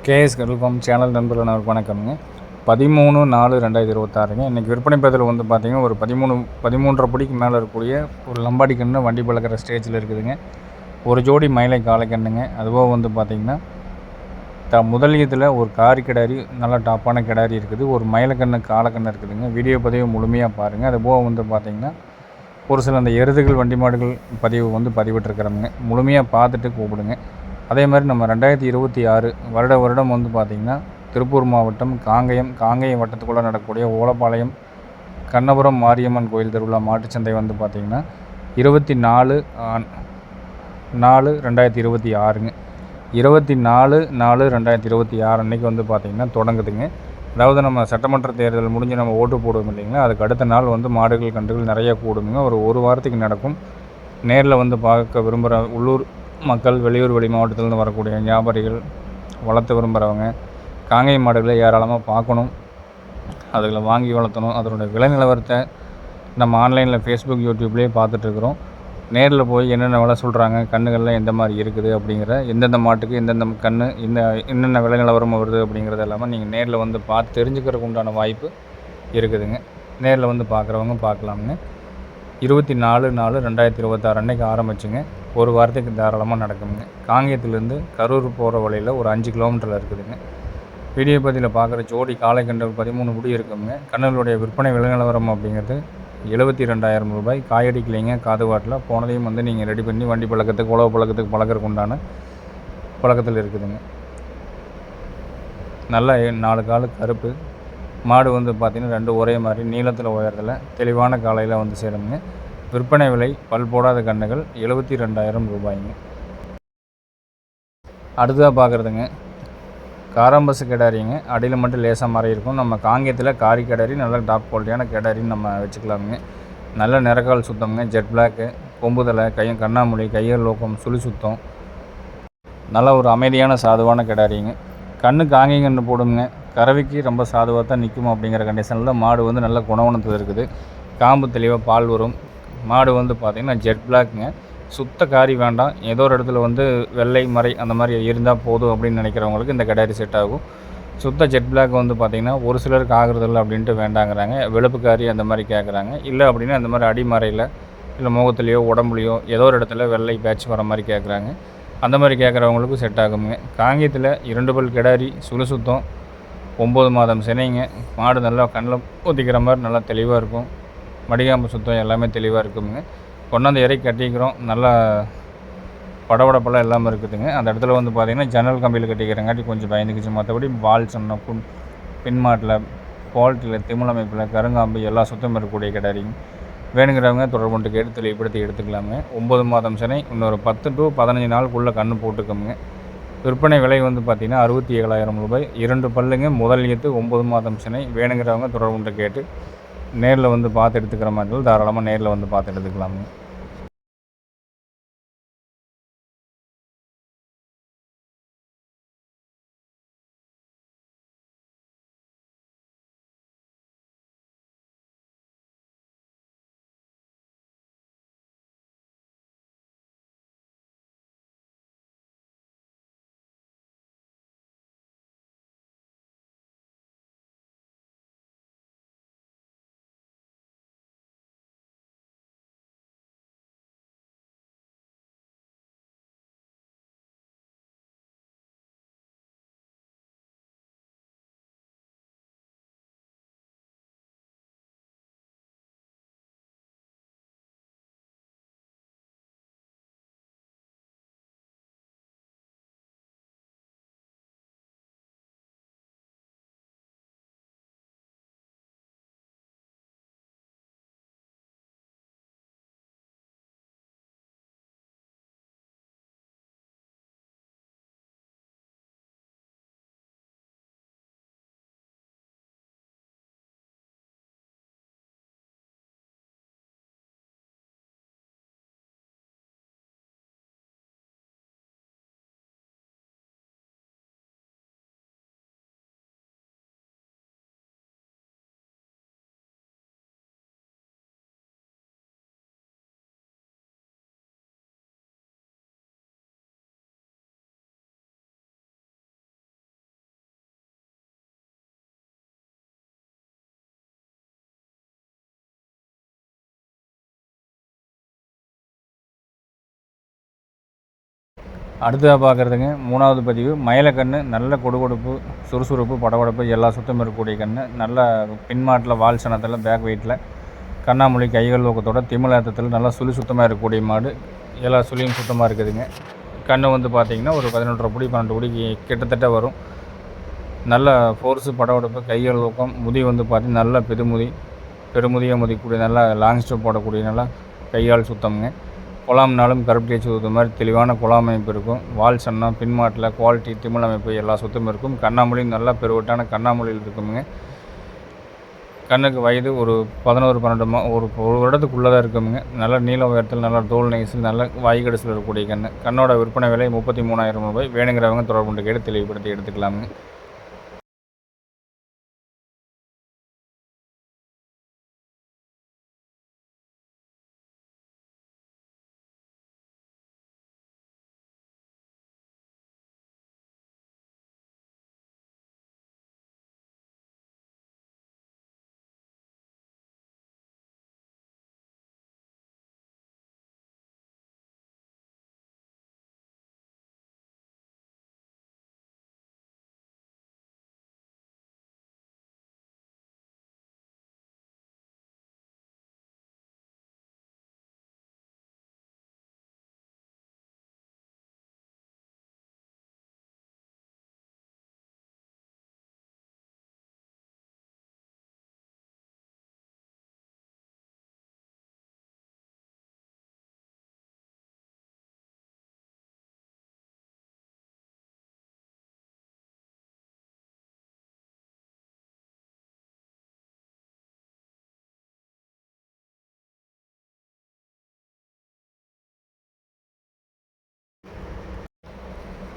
KS கருல்ஃபார்ம் channel நண்பர்கள் வணக்கம்ங்க. 13/4/2026ங்க. இன்றைக்கி விற்பனை பதில் வந்து பார்த்திங்கன்னா ஒரு 13.5 படிக்கு மேலே இருக்கக்கூடிய ஒரு லம்பாடி கன்று வண்டி பழக்கிற ஸ்டேஜில் இருக்குதுங்க. ஒரு ஜோடி மயிலை காளைக்கண்ணுங்க. அதுபோக வந்து பார்த்திங்கன்னா முதல் இதில் ஒரு காரி கிடாரி நல்லா டாப்பான கிடாரி இருக்குது. ஒரு மயிலக்கண்ணு காளைக்கண்ணு இருக்குதுங்க. வீடியோ பதிவு முழுமையாக பாருங்கள். அதுபோக வந்து பார்த்திங்கன்னா ஒரு சில அந்த எருதுகள் வண்டி மாடுகள் பதிவு வந்து பதிவிட்டிருக்கிறோமுங்க. முழுமையாக பார்த்துட்டு கூப்பிடுங்க. அதே மாதிரி நம்ம 2026 வருடம் வந்து பார்த்திங்கன்னா திருப்பூர் மாவட்டம் காங்கேயம் வட்டத்துக்குள்ளே நடக்கக்கூடிய ஓலப்பாளையம் கண்ணபுரம் மாரியம்மன் கோயில் திருவிழா மாட்டுச்சந்தை வந்து பார்த்திங்கன்னா 24/4/2026ங்க. 24/4/2026 அன்றைக்கி வந்து பார்த்திங்கன்னா தொடங்குதுங்க. அதாவது நம்ம சட்டமன்ற தேர்தல் முடிஞ்சு நம்ம ஓட்டு போடுவோம் இல்லைங்களா, அதுக்கு அடுத்த நாள் வந்து மாடுகள் கன்றுகள் நிறையா கூடுங்க. ஒரு வாரத்துக்கு நடக்கும். நேரில் வந்து பார்க்க விரும்புகிற உள்ளூர் மக்கள், வெளியூர் வெளி மாவட்டத்திலேருந்து வரக்கூடிய வியாபாரிகள், வளர்த்து விரும்புகிறவங்க காங்கேயம் மாடுகளை ஏராளமாக பார்க்கணும், அதுகளை வாங்கி வளர்த்தணும். அதனுடைய விலை நிலவரத்தை நம்ம ஆன்லைனில் ஃபேஸ்புக், யூடியூப்லேயே பார்த்துட்ருக்குறோம். நேரில் போய் என்னென்ன விலை சொல்கிறாங்க, கன்றுகள்லாம் எந்த மாதிரி இருக்குது அப்படிங்கிற, எந்தெந்த மாட்டுக்கு எந்தெந்த கன்று என்னென்ன விலை நிலவரம் வருது அப்படிங்கிறது எல்லாமே நீங்கள் நேரில் வந்து பார்த்து தெரிஞ்சுக்கிறதுக்கு உண்டான வாய்ப்பு இருக்குதுங்க. நேரில் வந்து பார்க்குறவங்க பார்க்கலாமுங்க. 24/4/2026 அன்றைக்கி ஆரம்பிச்சுங்க. ஒரு வாரத்துக்கு தாராளமாக நடக்குங்க. காங்கேயத்துலேருந்து கரூர் போகிற வழியில் ஒரு 5 கிலோமீட்டரில் இருக்குதுங்க. வீடியோ பதிவில் பார்க்குற ஜோடி காளை கன்றுகள் 13 முடி இருக்குங்க. கன்றுகளுடைய விற்பனை விலை நிலவரம் அப்படிங்கிறது 72,000 ரூபாய். காயடிக்கலைங்க, காது வாட்டில் போனதையும் வந்து நீங்கள் ரெடி பண்ணி வண்டி பழக்கத்துக்கு உழவு பழக்கத்துக்கு பழக்கிறதுக்கு உண்டான பழக்கத்தில் இருக்குதுங்க. நல்ல 4 காலு கருப்பு மாடு வந்து பார்த்திங்கன்னா 2 ஒரே மாதிரி நீளத்தில் உயரத்தில் தெளிவான காலையில் வந்து சேருங்க. விற்பனை விலை பல் போடாத கன்றுகள் 72,000 ரூபாய்ங்க. அடுத்ததாக பார்க்குறதுங்க காராம்பசு கிடாரிங்க. அடியில் மட்டும் லேசாக மாறி இருக்கும். நம்ம காங்கேயத்தில் காரி கிடாரி நல்ல டாப் குவாலிட்டியான கிடாரின்னு நம்ம வச்சுக்கலாமுங்க. நல்ல நிறக்கால் சுத்தம்ங்க. ஜெட் பிளாக்கு, கொம்புதலை, கண்ணாமொழி, கையல் லோக்கம், சுழி சுத்தம், நல்ல ஒரு அமைதியான சாதுவான கிடாரிங்க. கண்ணு காங்கேயம் கன்று போடுங்க. கறவைக்கு ரொம்ப சாதுவாக தான் நிற்கும் அப்படிங்கிற கண்டிஷனில் மாடு வந்து நல்ல குணவனத்தில் இருக்குது. காம்பு தெளிவாக பால் வரும். மாடு வந்து பார்த்திங்கன்னா ஜெட் பிளாக்குங்க. சுத்த காரி வேண்டாம், ஏதோ ஒரு இடத்துல வந்து வெள்ளை மறை அந்த மாதிரி இருந்தால் போதும் அப்படின்னு நினைக்கிறவங்களுக்கு இந்த கிடாரி செட் ஆகும். சுத்த ஜெட் பிளாக் வந்து பார்த்திங்கன்னா ஒரு சிலருக்கு ஆகுறதில்ல அப்படின்ட்டு வேண்டாங்கிறாங்க. வெளுப்பு காரி அந்த மாதிரி கேட்குறாங்க. இல்லை அப்படின்னா அந்த மாதிரி அடிமறையில் இல்லை முகத்துலேயோ உடம்புலையோ ஏதோ ஒரு இடத்துல வெள்ளை பேட்ச் வர மாதிரி கேட்குறாங்க. அந்த மாதிரி கேட்குறவங்களுக்கும் செட் ஆகுங்க. காங்கேயத்தில் 2 பல் கிடாரி, சுழி சுத்தம், 9 மாதம் சினைங்க. மாடு நல்லா கண்ணில் ஊற்றிக்கிற மாதிரி நல்லா தெளிவாக இருக்கும். மடிகாம்பு சுத்தம் எல்லாமே தெளிவாக இருக்குங்க. கொண்டாந்து இறக்கி கட்டிக்கிறோம். நல்லா படபடப்பெல்லாம் இல்லாமல் இருக்குதுங்க. அந்த இடத்துல வந்து பார்த்திங்கன்னா ஜன்னல் கம்பியில் கட்டிக்கிறங்காட்டி கொஞ்சம் பயந்துக்குச்சு. மற்றபடி வால் சொன்ன பின்மாட்டில், குவாலிட்டியில், திமிழமைப்பில், கருங்காம்பு எல்லா சுத்தமும் இருக்கக்கூடிய கிடாரிங்க. வேணுங்கிறவங்க தொடர்பு கொண்டு கேட்டு தெளிவுபடுத்தி எடுத்துக்கலாமுங்க. 9 மாதம் சினை, இன்னொரு 10 to 15 நாளுக்குள்ளே கன்று போட்டுக்கோங்க. விற்பனை விலை வந்து பார்த்திங்கன்னா 67,000 ரூபாய். 2 பல்லுங்க, முதல் ஈத்து, 9 மாதம் சினை. வேணுங்கிறவங்க தொடர்பு கொண்டு கேட்டு நேரில் வந்து பார்த்து எடுத்துக்கிற மாதிரி தாராளமாக நேரில் வந்து பார்த்து எடுத்துக்கலாமுங்க. அடுத்ததாக பார்க்குறதுங்க 3வது பதிவு. மயிலக்கன்று நல்ல கொடுப்பு சுறுசுறுப்பு படபடப்பு எல்லா சுத்தமும் இருக்கக்கூடிய கன்று. நல்ல பின்மாட்டில் வால் சனத்தில் பேக் வெயிட்டில் கண்ணாமொழி கைகள் ஊக்கத்தோட திமிழாத்தத்தில் நல்லா சுத்தமாக இருக்கக்கூடிய மாடு. எல்லா சுழியும் சுத்தமாக இருக்குதுங்க. கன்று வந்து பார்த்திங்கன்னா ஒரு 11.5 படி 12 படிக்கு கிட்டத்தட்ட வரும். நல்ல ஃபோர்ஸு படபடப்பு கைகள் ஊக்கம் முதி வந்து பார்த்திங்கன்னா நல்ல பெருமுதியாக முதிக்கக்கூடிய நல்லா லாங் ஸ்டெப் போடக்கூடிய நல்லா கையால் சுத்தமுங்க. குழாம்னாலும் கருப்பு தேய்ச்சி ஊற்ற மாதிரி தெளிவான குழாம் அமைப்பு இருக்கும். வால் சன்னம் பின்மாட்டில் குவாலிட்டி திமிழ் அமைப்பு எல்லா சுத்தமும் இருக்கும். கண்ணாமொழியும் நல்லா பெருவட்டான கண்ணாமொழியில் இருக்குங்க. கண்ணுக்கு வயது ஒரு 11 12 ஒரு வருடத்துக்குள்ளே தான் இருக்குங்க. நல்ல நீள உயரத்தில் நல்ல தோல் நெய்ஸில் நல்ல வாய்க்கடிசில் இருக்கக்கூடிய கன்று. கண்ணோட விற்பனை விலை 33,000 ரூபாய். வேணுங்கிறவங்க தொடர்பு கொண்டு கேட்டு தெளிவுபடுத்தி எடுத்துக்கலாமுங்க.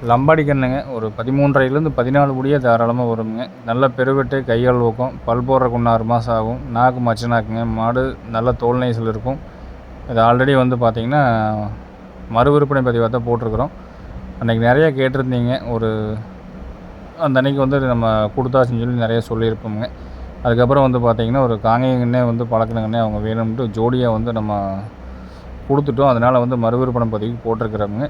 லம்பாடி கன்றுங்க ஒரு 13.5லேருந்து 14 முடியே தாராளமாக வருங்க. நல்ல பெருவெட்டு கையால் ஊக்கம் பல் போடுறக்கு 6 மாதம் ஆகும். நாக்கு மச்ச நாக்குங்க. மாடு நல்ல தோல் நெய்ஸில் இருக்கும். இது ஆல்ரெடி வந்து பார்த்திங்கன்னா மறு விற்பனை பதிவாக தான் போட்டிருக்கிறோம். அன்றைக்கி நிறையா கேட்டிருந்தீங்க. அந்த அன்றைக்கி வந்து நம்ம கொடுத்தாச்சுன்னு சொல்லி நிறைய சொல்லியிருப்போங்க. அதுக்கப்புறம் வந்து பார்த்திங்கன்னா ஒரு காங்கேயங்கன்னே வந்து பழக்கினங்கன்னே அவங்க வேணும்ட்டு ஜோடியாக வந்து நம்ம கொடுத்துட்டோம். அதனால் வந்து மறு விற்பனை பதிவுக்கு போட்டிருக்கிறவங்க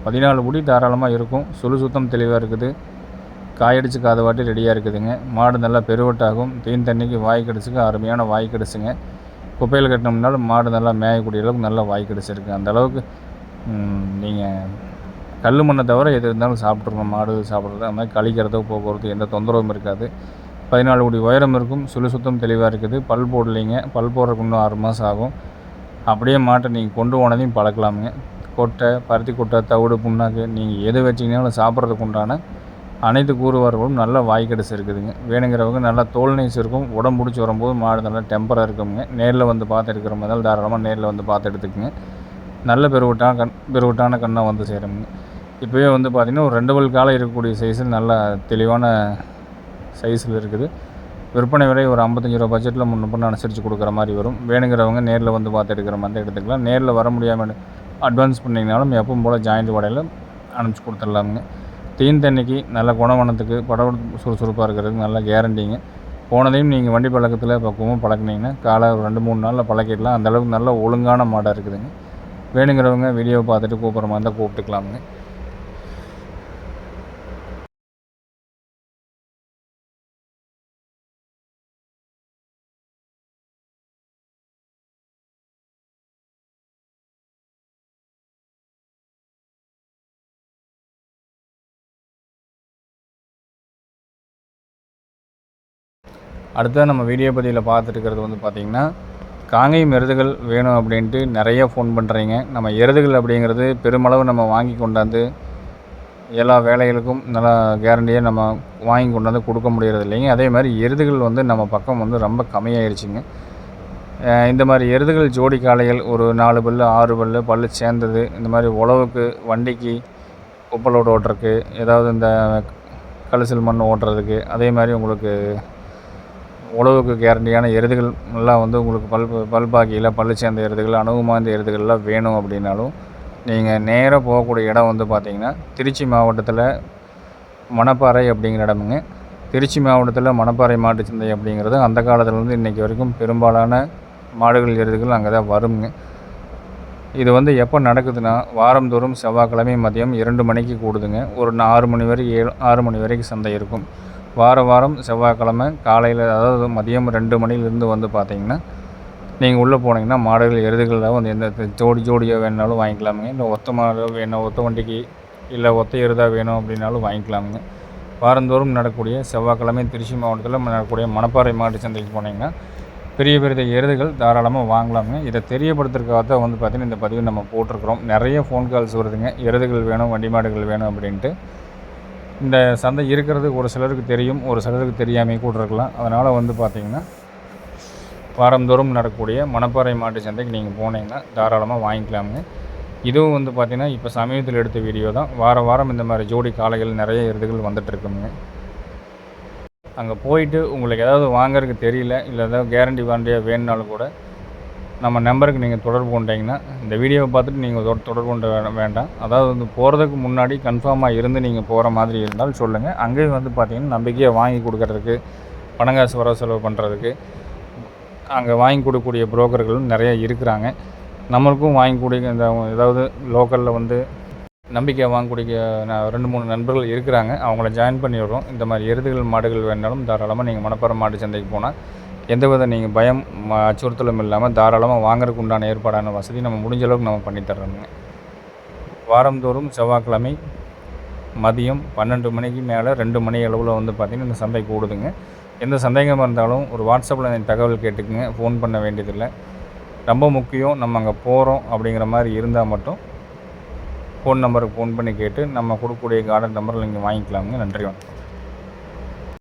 14 முடி தாராளமாக இருக்கும். சுத்தம் தெளிவாக இருக்குது. காயடிச்சு காதவாட்டி ரெடியாக இருக்குதுங்க. மாடு நல்லா பெருவட்டாகும். தீன் தண்ணிக்கு வாய் கிடச்சிக்கு அருமையான வாய் கிடச்சிங்க. குப்பையில் கட்டினோம்னாலும் மாடு நல்லா மேயக்கூடிய அளவுக்கு நல்லா வாய் கிடச்சிருக்கு. அந்தளவுக்கு நீங்கள் கல் மண்ணை தவிர எது இருந்தாலும் சாப்பிட்ருங்க. மாடு சாப்பிட்றது அந்த மாதிரி கழிக்கிறதோ போக்குவரத்து எந்த தொந்தரவும் இருக்காது. 14 முடி உயரம் இருக்கும். சுத்தம் தெளிவாக இருக்குது. பல் போடலைங்க. பல் போடுறதுக்கு இன்னும் 6 மாதம் ஆகும். அப்படியே மாட்டை நீங்கள் கொண்டு போனதையும் பழக்கலாமுங்க. கொட்டை பருத்தி கொட்டை தவிடு புண்ணாக்கு நீங்கள் எது வச்சிங்கனாலும் சாப்பிட்றதுக்கு உண்டான அனைத்து கூறுவார்களும் நல்லா வாய்க்கடிச்சு இருக்குதுங்க. வேணுங்கிறவங்க நல்லா தோல் நெய்ஸ் இருக்கும். உடம்பு பிடிச்சி வரும்போது மாடு நல்லா டெம்பராக இருக்குங்க. நேரில் வந்து பார்த்து எடுக்கிற மாதிரி தாராளமாக நேரில் வந்து பார்த்து எடுத்துக்குங்க. நல்ல பெருவட்டான கண்ணாக வந்து சேருங்க. இப்போவே வந்து பார்த்திங்கன்னா ஒரு 2 பல் காலம் இருக்கக்கூடிய சைஸில் நல்ல தெளிவான சைஸில் இருக்குது. விற்பனை விலை ஒரு 55 ரூபா பட்ஜெட்டில் முன்ன அனுசரித்து கொடுக்குற மாதிரி வரும். வேணுங்கிறவங்க நேரில் வந்து பார்த்து எடுக்கிற மாதிரி எடுத்துக்கலாம். நேரில் வர முடியாமல் அட்வான்ஸ் பண்ணிங்கனாலும் எப்பவும் போல் ஜாயிண்ட் வடையில் அனுப்பிச்சி கொடுத்துடலாமுங்க. தீன் தண்ணிக்கு நல்ல குணவனத்துக்கு படம் சுறுசுறுப்பாக இருக்கிறதுக்கு நல்ல கேரண்டிங்க. போனதையும் நீங்கள் வண்டி பழக்கத்தில் பக்குவமாக பழக்கினீங்கன்னா காலை ஒரு 2-3 நாளில் பழக்கிடலாம். அந்தளவுக்கு நல்ல ஒழுங்கான மாடாக இருக்குதுங்க. வேணுங்கிறவங்க வீடியோவை பார்த்துட்டு கூப்பிட்ற மாதிரி இருந்தால் கூப்பிட்டுக்கலாமுங்க. அடுத்தது நம்ம வீடியோ பதிவில் பார்த்துட்டு இருக்கிறது வந்து பார்த்திங்கன்னா காங்கேயம் எருதுகள் வேணும் அப்படின்ட்டு நிறைய ஃபோன் பண்ணுறீங்க. நம்ம எருதுகள் அப்படிங்கிறது பெருமளவு நம்ம வாங்கி கொண்டாந்து எல்லா வேலைகளுக்கும் நல்லா கேரண்டியாக நம்ம வாங்கி கொண்டாந்து கொடுக்க முடியறது இல்லைங்க. அதே மாதிரி எருதுகள் வந்து நம்ம பக்கம் வந்து ரொம்ப கம்மியாயிருச்சுங்க. இந்த மாதிரி எருதுகள் ஜோடி காளைகள் ஒரு 4 பல்லு 6 பல்லு சேர்ந்தது இந்த மாதிரி உழவுக்கு வண்டிக்கு குப்பலோடு ஓட்டுறதுக்கு ஏதாவது இந்த கழிசல் மண் ஓட்டுறதுக்கு அதே மாதிரி உங்களுக்கு உழவுக்கு கேரண்டியான எருதுகள் எல்லாம் வந்து உங்களுக்கு பல்பாக்கியில் பல்லு சேர்ந்த எருதுகள் அணுகுமாந்த எருதுகள்லாம் வேணும் அப்படின்னாலும் நீங்கள் நேராக போகக்கூடிய இடம் வந்து பார்த்திங்கன்னா திருச்சி மாவட்டத்தில் மணப்பாறை அப்படிங்கிற இடமுங்க. திருச்சி மாவட்டத்தில் மணப்பாறை மாட்டுச்சந்தை அப்படிங்கிறது அந்த காலத்துலேருந்து இன்றைக்கி வரைக்கும் பெரும்பாலான மாடுகள் எருதுகள் அங்கே தான் வருங்க. இது வந்து எப்போ நடக்குதுன்னா, வாரந்தோறும் செவ்வாய்க்கிழமை மதியம் 2 மணிக்கு கூடுதுங்க. ஒரு 6 மணி வரை 6 மணி வரைக்கும் சந்தை இருக்கும். வாரம் செவ்வாய்க்கிழமை காலையில், அதாவது மதியம் 2 மணிலேருந்து வந்து பார்த்திங்கன்னா, நீங்கள் உள்ளே போனீங்கன்னா மாடுகள், எருதுகள் வந்து எந்த ஜோடியாக வேணுனாலும் வாங்கிக்கலாமுங்க. இல்லை ஒத்த மாடு வேணும், ஒத்த வண்டிக்கு இல்லை ஒத்த எருதாக வேணும் அப்படின்னாலும் வாங்கிக்கலாமுங்க. வாரந்தோறும் நடக்கக்கூடிய செவ்வாய்க்கிழமை திருச்சி மாவட்டத்தில் நடக்கக்கூடிய மணப்பாறை மாட்டு சந்தைக்கு போனீங்கன்னா பெரிய எருதுகள் தாராளமாக வாங்கலாமுங்க. இதை தெரியப்படுத்துறதுக்காக தான் வந்து பார்த்திங்கன்னா இந்த பதிவு நம்ம போட்டிருக்கிறோம். நிறைய ஃபோன் கால்ஸ் வருதுங்க, எருதுகள் வேணும், வண்டி மாடுகள் வேணும் அப்படின்ட்டு. இந்த சந்தை இருக்கிறது ஒரு சிலருக்கு தெரியும், ஒரு சிலருக்கு தெரியாமல் கூட இருக்கலாம். அதனால் வந்து பார்த்திங்கன்னா வாரந்தோறும் நடக்கக்கூடிய மணப்பாறை மாட்டு சந்தைக்கு நீங்கள் போனீங்கன்னா தாராளமாக வாங்கிக்கலாமுங்க. இதுவும் வந்து பார்த்திங்கன்னா இப்போ சமீபத்தில் எடுத்த வீடியோ தான். வாரம் இந்த மாதிரி ஜோடி காளைகள் நிறைய எருதுகள் வந்துட்டுருக்குங்க. அங்கே போயிட்டு உங்களுக்கு ஏதாவது வாங்குறதுக்கு தெரியல, இல்லை ஏதாவது கேரண்டி வாரண்டியாக வேணுனாலும் கூட நம்ம நம்பருக்கு நீங்கள் தொடர்பு கொண்டீங்கன்னா, இந்த வீடியோவை பார்த்துட்டு நீங்கள் தொடர்பு கொண்ட வேண்டாம். அதாவது வந்து போகிறதுக்கு முன்னாடி கன்ஃபார்மாக இருந்து நீங்கள் போகிற மாதிரி இருந்தால் சொல்லுங்கள். அங்கேயும் வந்து பார்த்திங்கன்னா நம்பிக்கையாக வாங்கி கொடுக்கறதுக்கு, பணங்காசு வரவு செலவு பண்ணுறதுக்கு அங்கே வாங்கி கொடுக்கக்கூடிய புரோக்கர்களும் நிறைய இருக்கிறாங்க. நம்மளுக்கும் வாங்கி கொடுக்க இந்த ஏதாவது லோக்கலில் வந்து நம்பிக்கை வாங்கக்கூடிய 2-3 நண்பர்கள் இருக்கிறாங்க. அவங்கள ஜாயின் பண்ணி விடுறோம். இந்த மாதிரி எருதுகள் மாடுகள் வேணாலும் தாராளமாக நீங்கள் மணப்பாறை மாட்டு சந்தைக்கு போனால் எந்தவித நீங்கள் பயம் அச்சுறுத்தலும் இல்லாமல் தாராளமாக வாங்குறதுக்கு உண்டான ஏற்பாடான வசதி நம்ம முடிஞ்ச அளவுக்கு நம்ம பண்ணித்தர்றோங்க. வாரந்தோறும் செவ்வாய்க்கிழமை மதியம் 12 மணிக்கு மேலே 2 மணி அளவில் வந்து பார்த்திங்கன்னா இந்த சந்தை கூடுதுங்க. எந்த சந்தேகமாக இருந்தாலும் ஒரு வாட்ஸ்அப்பில் தகவல் கேட்டுக்குங்க. ஃபோன் பண்ண வேண்டியதில்லை. ரொம்ப முக்கியம், நம்ம அங்கே போகிறோம் அப்படிங்கிற மாதிரி இருந்தால் மட்டும் ஃபோன் நம்பருக்கு ஃபோன் பண்ணி கேட்டு நம்ம கொடுக்கக்கூடிய கார்டன் நம்பரில் நீங்கள் வாங்கிக்கலாமுங்க. நன்றி, வணக்கம்.